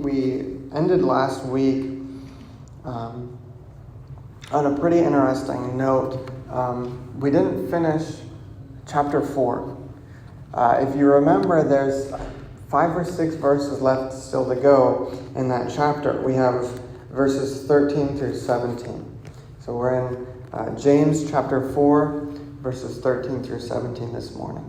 we ended last week on a pretty interesting note. We didn't finish chapter 4. If you remember, there's 5 or 6 verses left still to go in that chapter. We have verses 13 through 17. So we're in James chapter 4, verses 13 through 17 this morning.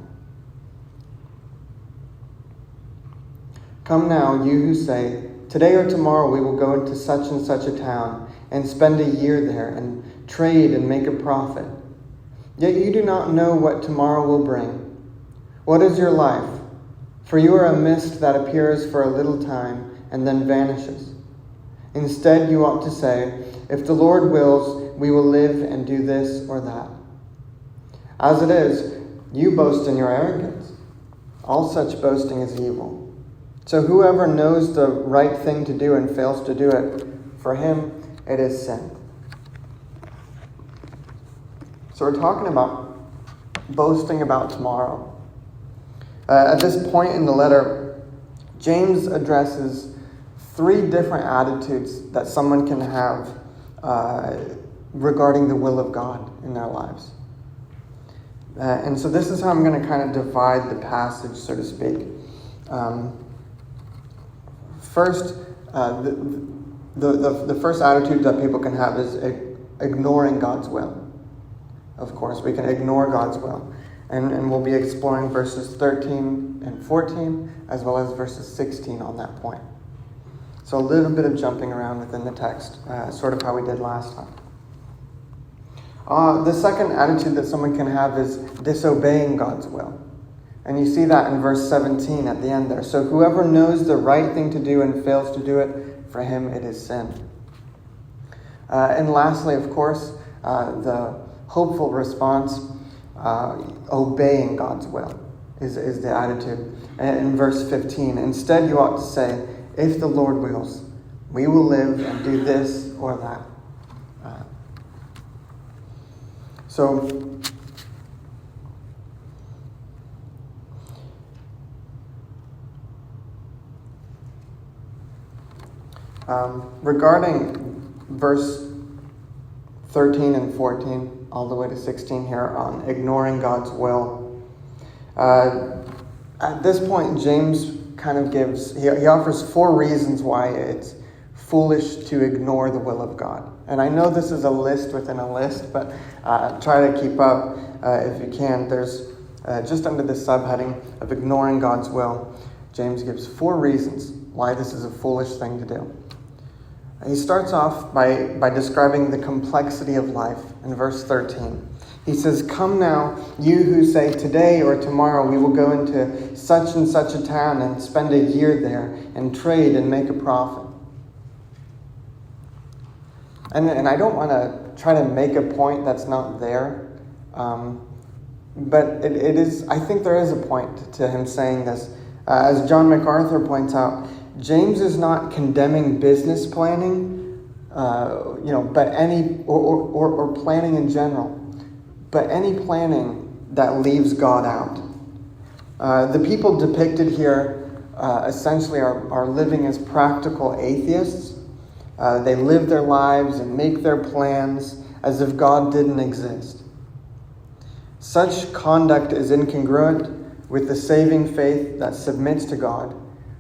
Come now, you who say, today or tomorrow we will go into such and such a town and spend a year there and trade and make a profit. Yet you do not know what tomorrow will bring. What is your life? For you are a mist that appears for a little time and then vanishes. Instead, you ought to say, if the Lord wills, we will live and do this or that. As it is, you boast in your arrogance. All such boasting is evil. So whoever knows the right thing to do and fails to do it, for him it is sin. So we're talking about boasting about tomorrow. At this point in the letter, James addresses 3 different attitudes that someone can have regarding the will of God in their lives. And so this is how I'm going to kind of divide the passage, so to speak. First, the first attitude that people can have is ignoring God's will. Of course, we can ignore God's will. And we'll be exploring verses 13 and 14, as well as verses 16 on that point. So a little bit of jumping around within the text, sort of how we did last time. The second attitude that someone can have is disobeying God's will. And you see that in verse 17 at the end there. So whoever knows the right thing to do and fails to do it, for him it is sin. And lastly, of course, the hopeful response, obeying God's will is the attitude. And in verse 15, instead you ought to say, if the Lord wills, we will live and do this or that. Regarding verse 13 and 14, all the way to 16 here on ignoring God's will. At this point, James kind of he offers 4 reasons why it's foolish to ignore the will of God. And I know this is a list within a list, but try to keep up if you can. There's just under the subheading of ignoring God's will, James gives 4 reasons why this is a foolish thing to do. He starts off by describing the complexity of life in verse 13. He says, come now, you who say today or tomorrow we will go into such and such a town and spend a year there and trade and make a profit. And I don't want to try to make a point that's not there, but it is. I think there is a point to him saying this. As John MacArthur points out, James is not condemning business planning, but any or planning in general, but any planning that leaves God out. The people depicted here essentially are living as practical atheists. They live their lives and make their plans as if God didn't exist. Such conduct is incongruent with the saving faith that submits to God,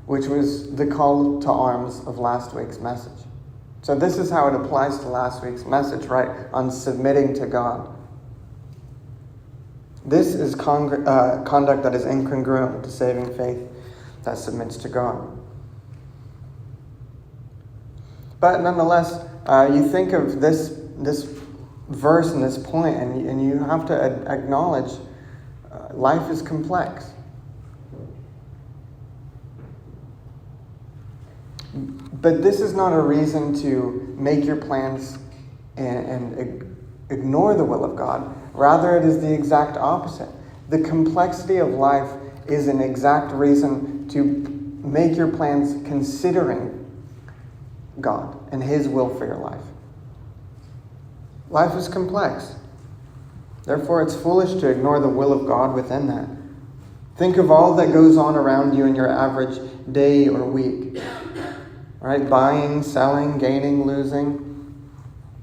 which was the call to arms of last week's message. So this is how it applies to last week's message, right? On submitting to God. This is conduct that is incongruent with the saving faith that submits to God. But nonetheless, you think of this verse and this point, and you have to acknowledge life is complex. But this is not a reason to make your plans and ignore the will of God. Rather, it is the exact opposite. The complexity of life is an exact reason to make your plans considering God and His will for your life. Life is complex. Therefore, it's foolish to ignore the will of God within that. Think of all that goes on around you in your average day or week. right? Buying, selling, gaining, losing,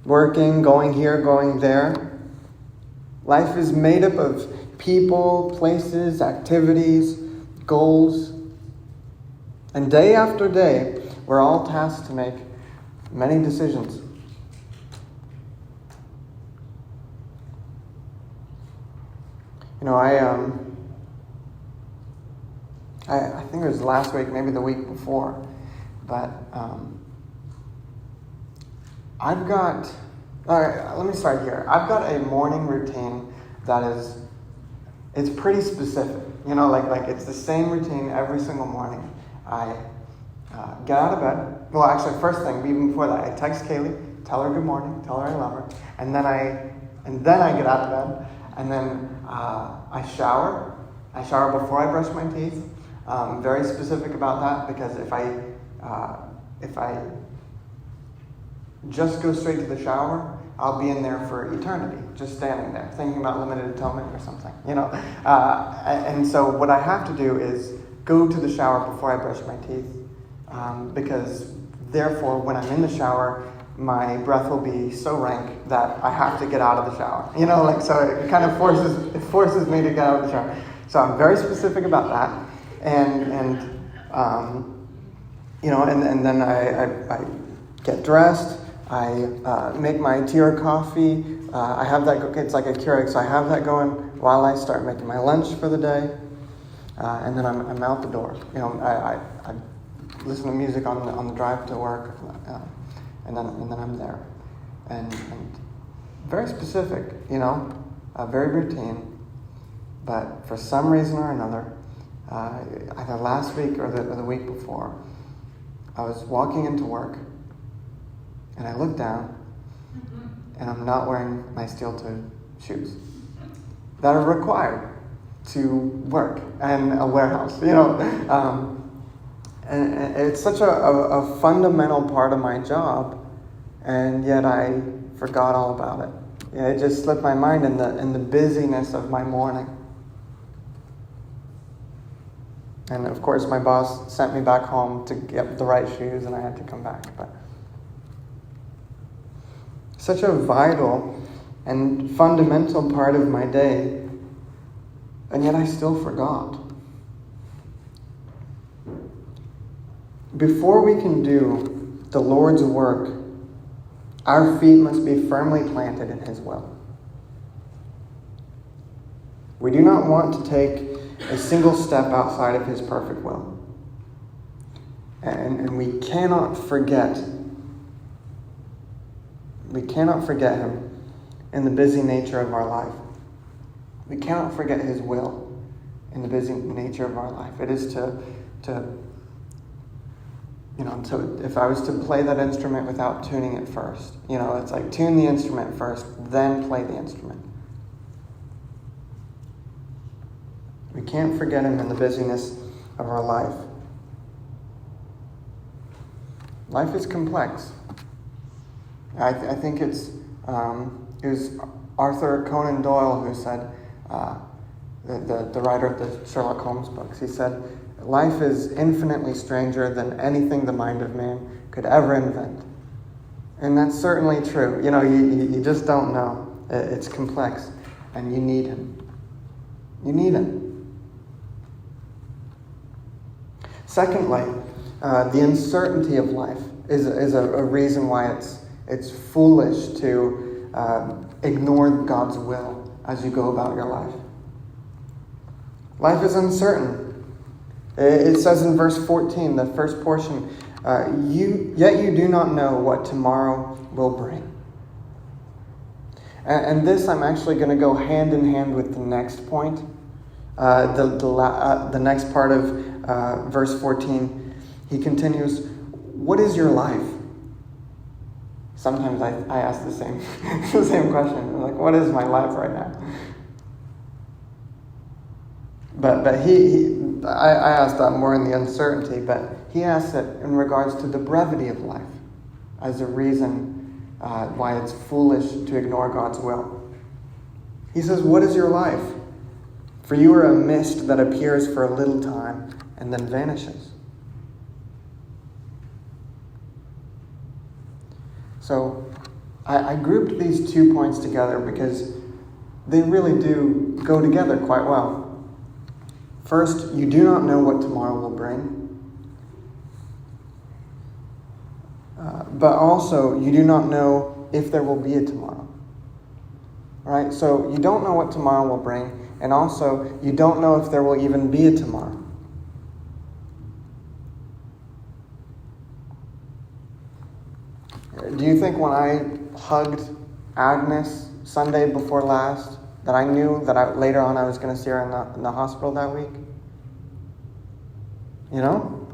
working, going here, going there. Life is made up of people, places, activities, goals. And day after day, we're all tasked to make many decisions. I think it was last week, maybe the week before, but let me start here. I've got a morning routine it's pretty specific. Like it's the same routine every single morning. I get out of bed. Well, actually, first thing, even before that, I text Kaylee, tell her good morning, tell her I love her, and then I get out of bed, and then I shower. I shower before I brush my teeth. Very specific about that, because if I just go straight to the shower, I'll be in there for eternity, just standing there, thinking about limited atonement or something, And so what I have to do is go to the shower before I brush my teeth, because therefore when I'm in the shower, my breath will be so rank that I have to get out of the shower. So it kind of forces me to get out of the shower. So I'm very specific about that. And then I get dressed. I make my tea or coffee. I have that. It's like a Keurig, so I have that going while I start making my lunch for the day. And then I'm out the door. I listen to music on the drive to work, and then I'm there. And very specific, very routine. But for some reason or another, either last week or the week before, I was walking into work, and I looked down, and I'm not wearing my steel-toed shoes that are required to work in a warehouse. And it's such a fundamental part of my job, and yet I forgot all about it. It just slipped my mind in the busyness of my morning. And of course, my boss sent me back home to get the right shoes, and I had to come back. But such a vital and fundamental part of my day, and yet I still forgot. Before we can do the Lord's work, our feet must be firmly planted in His will. We do not want to take a single step outside of His perfect will. And we cannot forget Him in the busy nature of our life. We cannot forget His will in the busy nature of our life. It is to if I was to play that instrument without tuning it first, it's like tune the instrument first, then play the instrument. We can't forget Him in the busyness of our life. Life is complex. I think it was Arthur Conan Doyle who said, the writer of the Sherlock Holmes books, he said, life is infinitely stranger than anything the mind of man could ever invent. And that's certainly true. You just don't know. It's complex, and you need Him. You need Him. Secondly, the uncertainty of life is a reason why it's foolish to ignore God's will as you go about your life. Life is uncertain. It says in verse 14, the first portion, yet you do not know what tomorrow will bring. And this I'm actually going to go hand in hand with the next point. The next part of verse 14, he continues, what is your life? Sometimes I ask the same question. I'm like, what is my life right now? But I asked that more in the uncertainty, but he asks it in regards to the brevity of life as a reason why it's foolish to ignore God's will. He says, what is your life? For you are a mist that appears for a little time and then vanishes. So I grouped these 2 points together because they really do go together quite well. First, you do not know what tomorrow will bring. But also, you do not know if there will be a tomorrow. Right? So you don't know what tomorrow will bring, and also you don't know if there will even be a tomorrow. Do you think when I hugged Agnes Sunday before last that I knew that later on I was going to see her in the hospital that week? You know?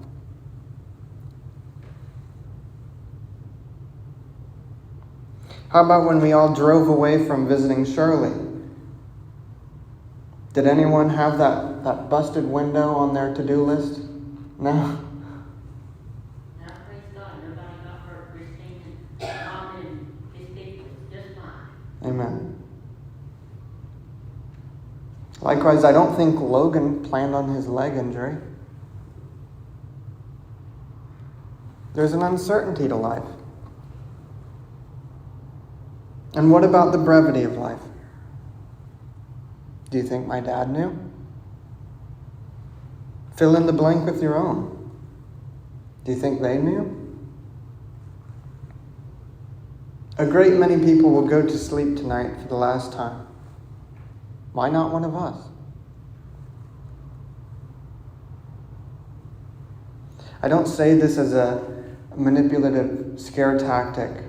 How about when we all drove away from visiting Shirley? Did anyone have that busted window on their to-do list? No? Amen. Likewise, I don't think Logan planned on his leg injury. There's an uncertainty to life. And what about the brevity of life? Do you think my dad knew? Fill in the blank with your own. Do you think they knew? A great many people will go to sleep tonight for the last time. Why not one of us? I don't say this as a manipulative scare tactic,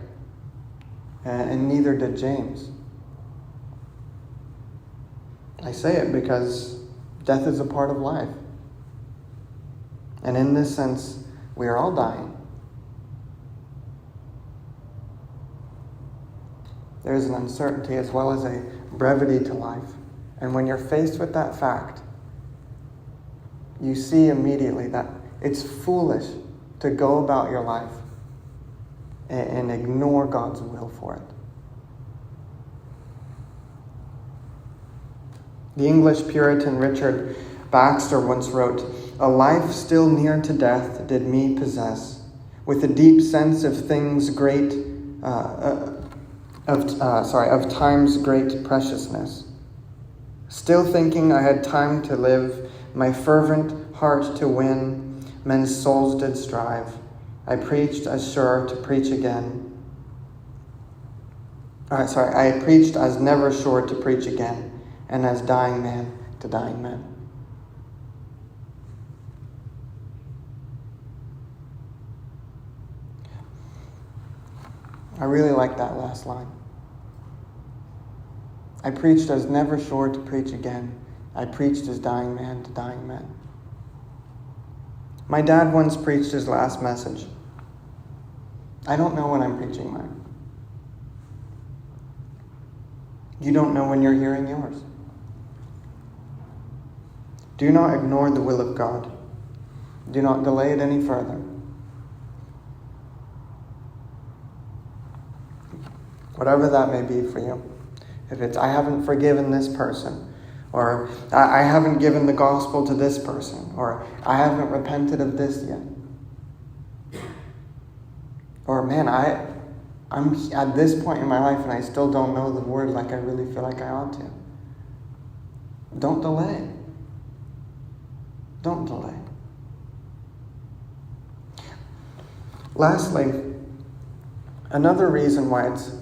and neither did James. I say it because death is a part of life. And in this sense, we are all dying. There is an uncertainty as well as a brevity to life. And when you're faced with that fact, you see immediately that it's foolish to go about your life and ignore God's will for it. The English Puritan Richard Baxter once wrote, "A life still near to death did me possess, with a deep sense of things great, of time's great preciousness. Still thinking I had time to live, my fervent heart to win, men's souls did strive. I preached as sure to preach again. I preached as never sure to preach again, and as dying man to dying men." I really like that last line. I preached as never sure to preach again. I preached as dying man to dying men. My dad once preached his last message. I don't know when I'm preaching mine. You don't know when you're hearing yours. Do not ignore the will of God. Do not delay it any further. Whatever that may be for you. If it's, I haven't forgiven this person, or I haven't given the gospel to this person, or I haven't repented of this yet. Or, man, I'm at this point in my life and I still don't know the word like I really feel like I ought to. Don't delay. Don't delay. Lastly, another reason why it's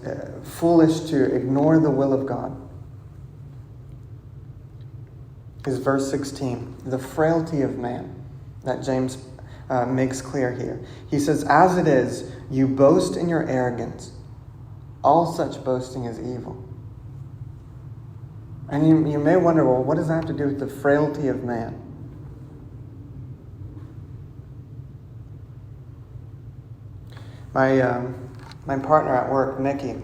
foolish to ignore the will of God is verse 16, the frailty of man that James makes clear here. He says, "As it is, you boast in your arrogance. All such boasting is evil." And you may wonder, well, what does that have to do with the frailty of man? My partner at work, Mickey,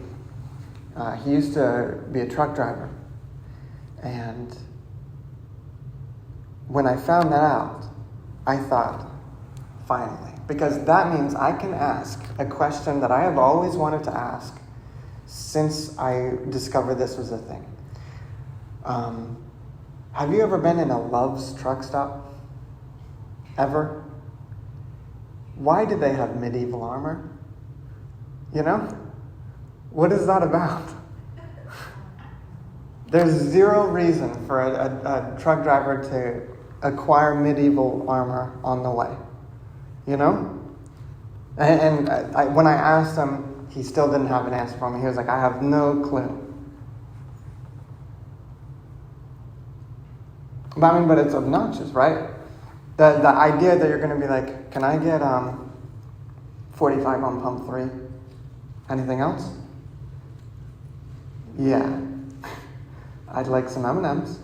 he used to be a truck driver. And when I found that out, I thought, finally. Because that means I can ask a question that I have always wanted to ask since I discovered this was a thing. Have you ever been in a Love's truck stop? Ever? Why do they have medieval armor? You know? What is that about? There's zero reason for a truck driver to acquire medieval armor on the way. You know? And when I asked him, he still didn't have an answer for me. He was like, I have no clue. But it's obnoxious, right? The idea that you're going to be like, can I get 45 on pump 3? Anything else? Yeah. I'd like some M&Ms.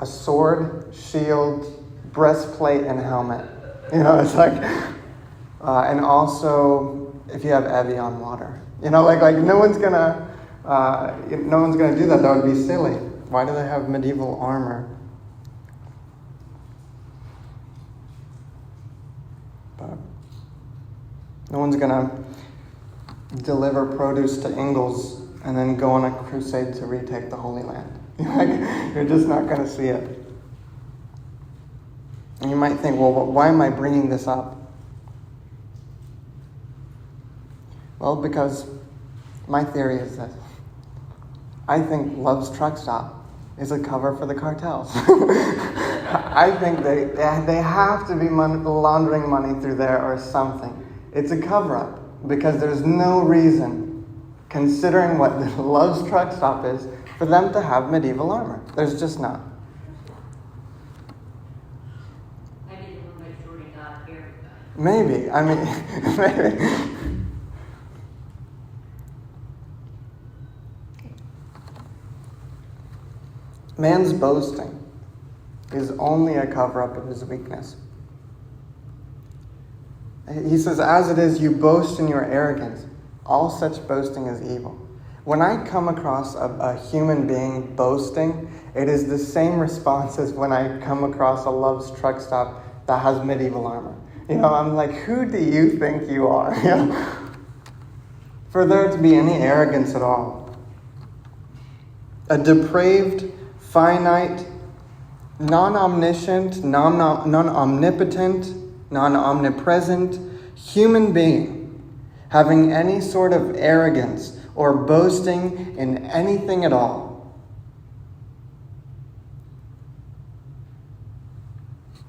A sword, shield, breastplate, and helmet. You know, it's like... and also, if you have Evian water. You know, like no one's going to do that. That would be silly. Why do they have medieval armor? But no one's going to deliver produce to Ingalls and then go on a crusade to retake the Holy Land. You're just not going to see it. And you might think, well, why am I bringing this up? Well, because my theory is this. I think Love's Truck Stop is a cover for the cartels. I think they have to be laundering money through there or something. It's a cover-up because there's no reason, considering what the Love's Truck Stop is, for them to have medieval armor. There's just not. Maybe they want to make sure you're not here. Maybe. I mean, maybe. Man's boasting is only a cover-up of his weakness. He says, as it is, you boast in your arrogance. All such boasting is evil. When I come across a human being boasting, it is the same response as when I come across a Love's Truck Stop that has medieval armor. You know, I'm like, who do you think you are? You know? For there to be any arrogance at all. A depraved, finite, non-omniscient, non-omnipotent, non-omnipresent human being having any sort of arrogance or boasting in anything at all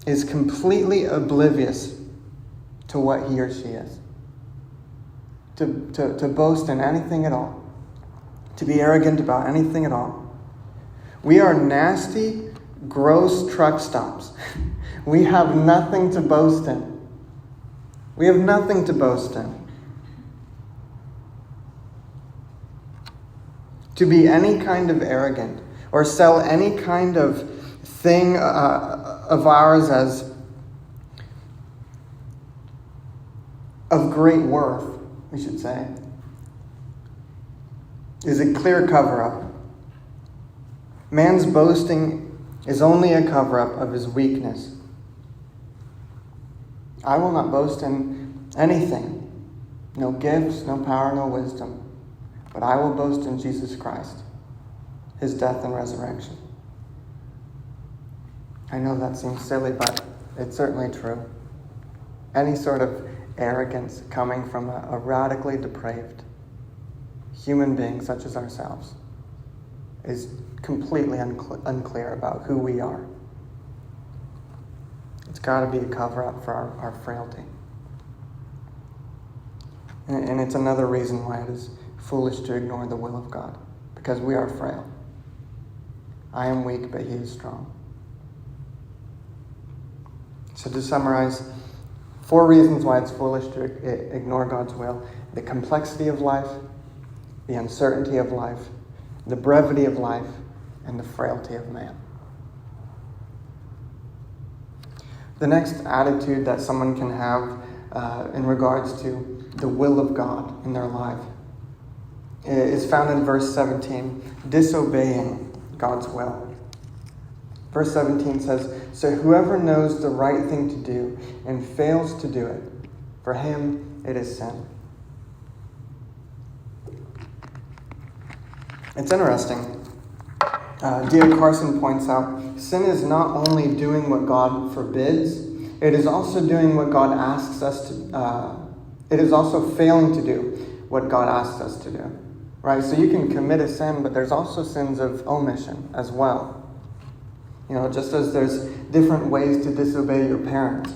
is completely oblivious to what he or she is. To boast in anything at all. To be arrogant about anything at all. We are nasty, gross truck stops. We have nothing to boast in. We have nothing to boast in. To be any kind of arrogant or sell any kind of thing of ours as of great worth, we should say, is a clear cover-up. Man's boasting is only a cover-up of his weakness. I will not boast in anything. No gifts, no power, no wisdom. But I will boast in Jesus Christ, his death and resurrection. I know that seems silly, but it's certainly true. Any sort of arrogance coming from a radically depraved human being such as ourselves is completely unclear about who we are. It's got to be a cover-up for our frailty. And it's another reason why it is foolish to ignore the will of God, because we are frail. I am weak, but he is strong. So to summarize, 4 reasons why it's foolish to ignore God's will: the complexity of life, the uncertainty of life, the brevity of life, and the frailty of man. The next attitude that someone can have in regards to the will of God in their life is found in verse 17, disobeying God's will. Verse 17 says, "So whoever knows the right thing to do and fails to do it, for him it is sin." It's interesting. D.A. Carson points out, sin is not only doing what God forbids, it is also doing what God asks us to. It is also failing to do what God asks us to do. Right? So you can commit a sin, but there's also sins of omission as well. Just as there's different ways to disobey your parents.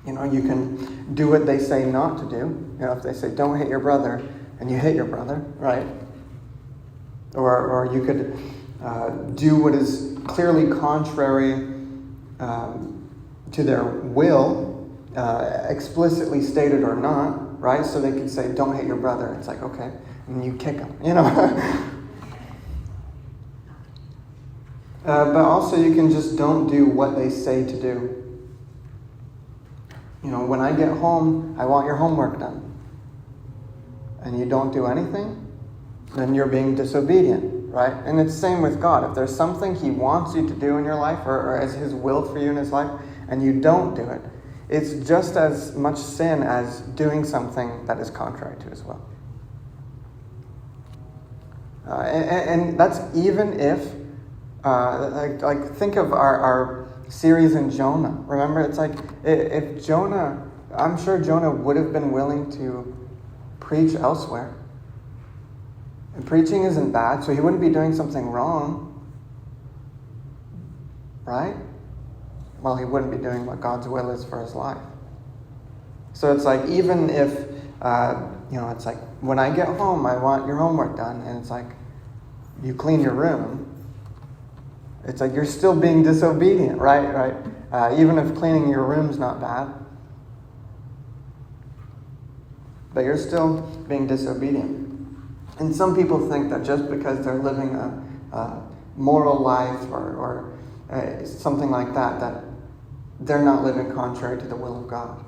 You can do what they say not to do. If they say don't hit your brother, and you hit your brother, right? Or you could do what is clearly contrary to their will, explicitly stated or not, right? So they could say, don't hit your brother. It's like, okay. And you kick him, But also you can just don't do what they say to do. When I get home, I want your homework done. And you don't do anything, then you're being disobedient, right? And it's the same with God. If there's something He wants you to do in your life, or as His will for you in His life, and you don't do it, it's just as much sin as doing something that is contrary to His will. And that's even if, think of our series in Jonah. Remember, it's like, if Jonah, I'm sure Jonah would have been willing to preach elsewhere. And preaching isn't bad, so he wouldn't be doing something wrong. Right? Well, he wouldn't be doing what God's will is for his life. So it's like, even if, it's like, when I get home, I want your homework done, and it's like, you clean your room, it's like you're still being disobedient, right? Even if cleaning your room's not bad. But you're still being disobedient. And some people think that just because they're living a moral life or something like that, that they're not living contrary to the will of God.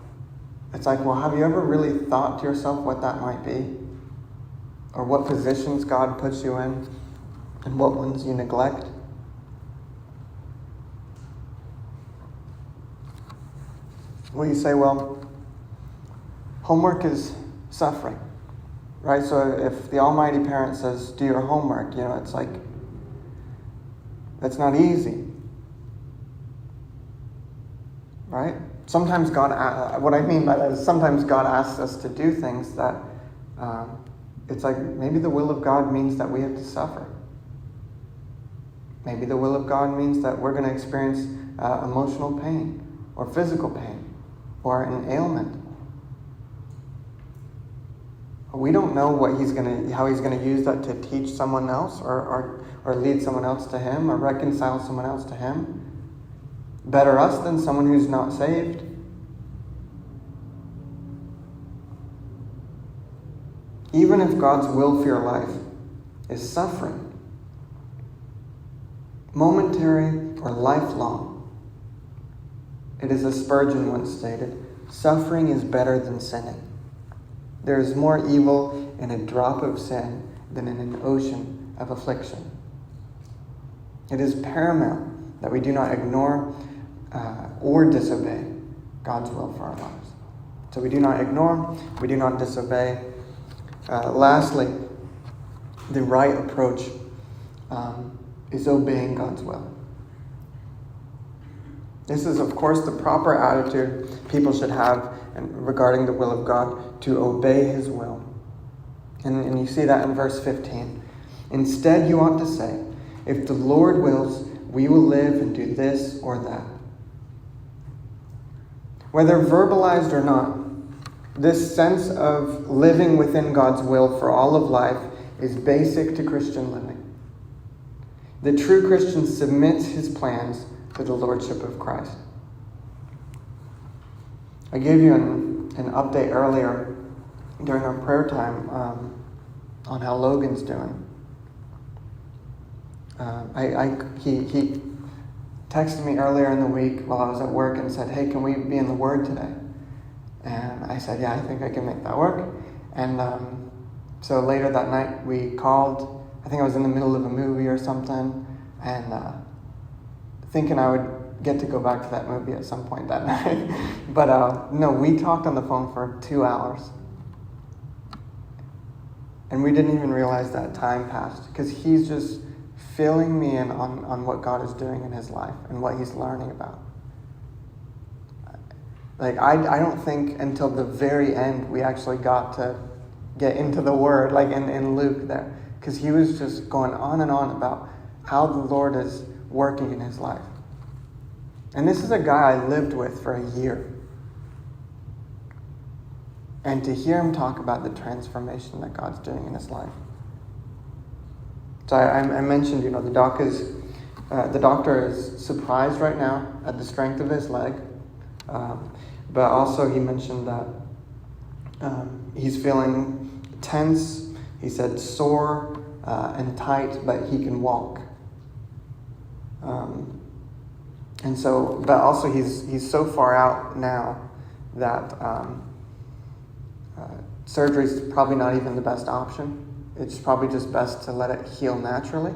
It's like, well, have you ever really thought to yourself what that might be? Or what positions God puts you in? And what ones you neglect? Well, you say, well, homework is suffering, right? So if the Almighty Parent says, do your homework, it's like, that's not easy, right? Sometimes God, what I mean by that is sometimes God asks us to do things that, it's like maybe the will of God means that we have to suffer. Maybe the will of God means that we're going to experience emotional pain or physical pain or an ailment. We don't know how he's going to use that to teach someone else or lead someone else to Him or reconcile someone else to Him. Better us than someone who's not saved. Even if God's will for your life is suffering, momentary or lifelong, it is as Spurgeon once stated, suffering is better than sinning. There is more evil in a drop of sin than in an ocean of affliction. It is paramount that we do not ignore or disobey God's will for our lives. So we do not ignore, we do not disobey. Lastly, the right approach is obeying God's will. This is, of course, the proper attitude people should have regarding the will of God, to obey His will. And you see that in verse 15. Instead, you ought to say, if the Lord wills, we will live and do this or that. Whether verbalized or not, this sense of living within God's will for all of life is basic to Christian living. The true Christian submits his plans to the Lordship of Christ. I gave you an update earlier during our prayer time on how Logan's doing. He texted me earlier in the week while I was at work and said, hey, can we be in the Word today? And I said, yeah, I think I can make that work. And so later that night we called. I think I was in the middle of a movie or something, and thinking I would get to go back to that movie at some point that night. But no, we talked on the phone for 2 hours. And we didn't even realize that time passed, because he's just filling me in on what God is doing in his life and what he's learning about. Like, I don't think until the very end we actually got to get into the Word, like in Luke there, because he was just going on and on about how the Lord is working in his life. And this is a guy I lived with for a year. And to hear him talk about the transformation that God's doing in his life. So I mentioned, the doctor is surprised right now at the strength of his leg. But also he mentioned that he's feeling tense. He said sore and tight, but he can walk. But also he's so far out now that surgery is probably not even the best option. It's probably just best to let it heal naturally.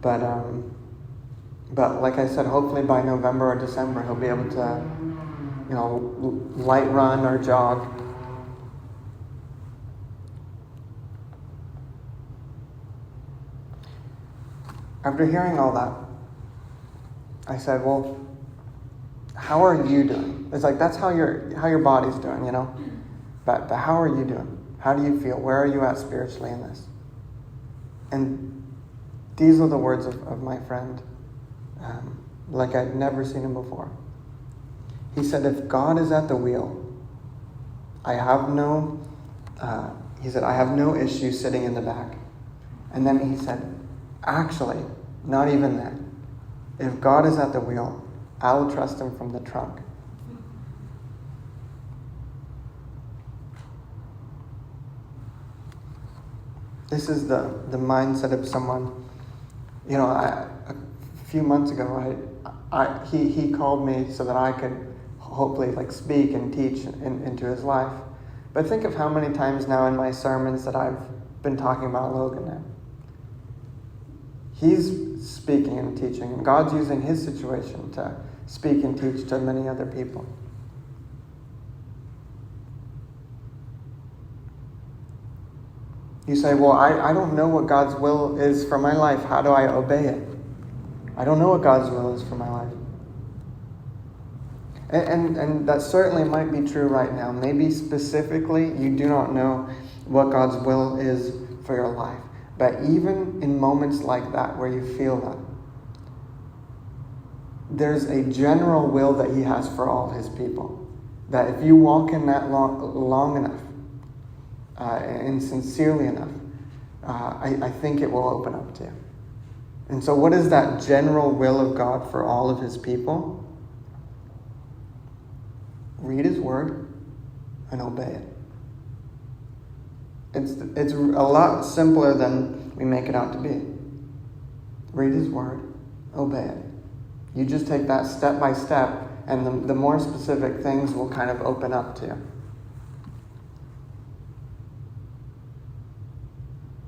But like I said, hopefully by November or December he'll be able to, light run or jog. After hearing all that, I said, well, how are you doing? It's like, that's how your body's doing, But how are you doing? How do you feel? Where are you at spiritually in this? And these are the words of my friend, like I'd never seen him before. He said, if God is at the wheel, I have no issue sitting in the back. And then he said, actually, not even that. If God is at the wheel, I'll trust him from the trunk. This is the mindset of someone, a few months ago, he called me so that I could hopefully speak and teach into his life. But think of how many times now in my sermons that I've been talking about Logan now. He's speaking and teaching, and God's using his situation to speak and teach to many other people. You say, well, I don't know what God's will is for my life. How do I obey it? I don't know what God's will is for my life. And that certainly might be true right now. Maybe specifically you do not know what God's will is for your life. But even in moments like that where you feel that, there's a general will that he has for all his people. That if you walk in that long enough, and sincerely enough, I think it will open up to you. And so what is that general will of God for all of his people? Read his word and obey it. It's a lot simpler than we make it out to be. Read his word, obey it. You just take that step by step, and the more specific things will kind of open up to you.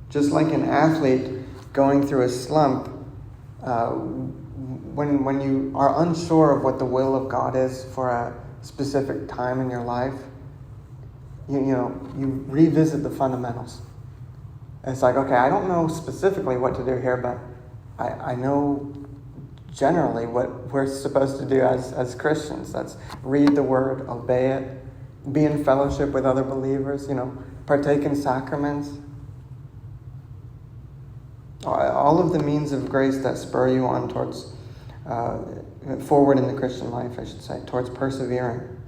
Just like an athlete going through a slump, when you are unsure of what the will of God is for a specific time in your life, you revisit the fundamentals. It's like, okay, I don't know specifically what to do here, but I know generally what we're supposed to do as Christians. That's read the word, obey it, be in fellowship with other believers, partake in sacraments. All of the means of grace that spur you on towards forward in the Christian life, I should say, towards persevering.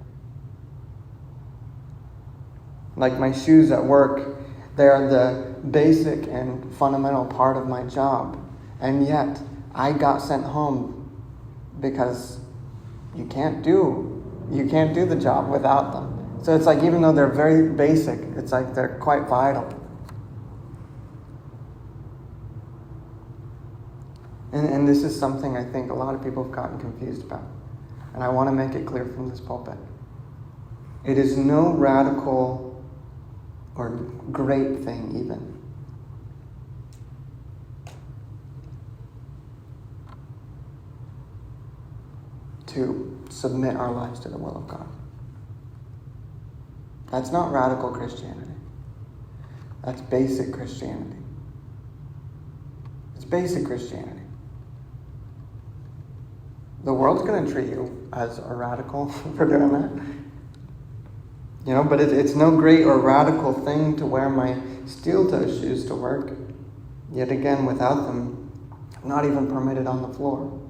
Like my shoes at work, they are the basic and fundamental part of my job. And yet, I got sent home because you can't do the job without them. So it's like, even though they're very basic, it's like they're quite vital. And this is something I think a lot of people have gotten confused about. And I want to make it clear from this pulpit. It is no radical or great thing even to submit our lives to the will of God. That's not radical Christianity. That's basic Christianity. It's basic Christianity. The world's going to treat you as a radical for doing that. But it's no great or radical thing to wear my steel-toe shoes to work. Yet again, without them, I'm not even permitted on the floor.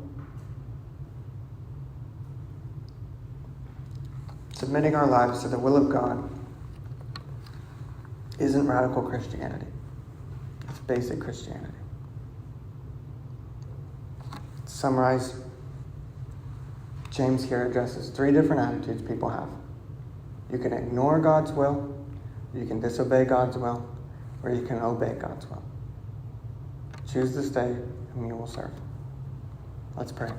Submitting our lives to the will of God isn't radical Christianity. It's basic Christianity. To summarize, James here addresses 3 different attitudes people have. You can ignore God's will, you can disobey God's will, or you can obey God's will. Choose this day whom you will serve. Let's pray.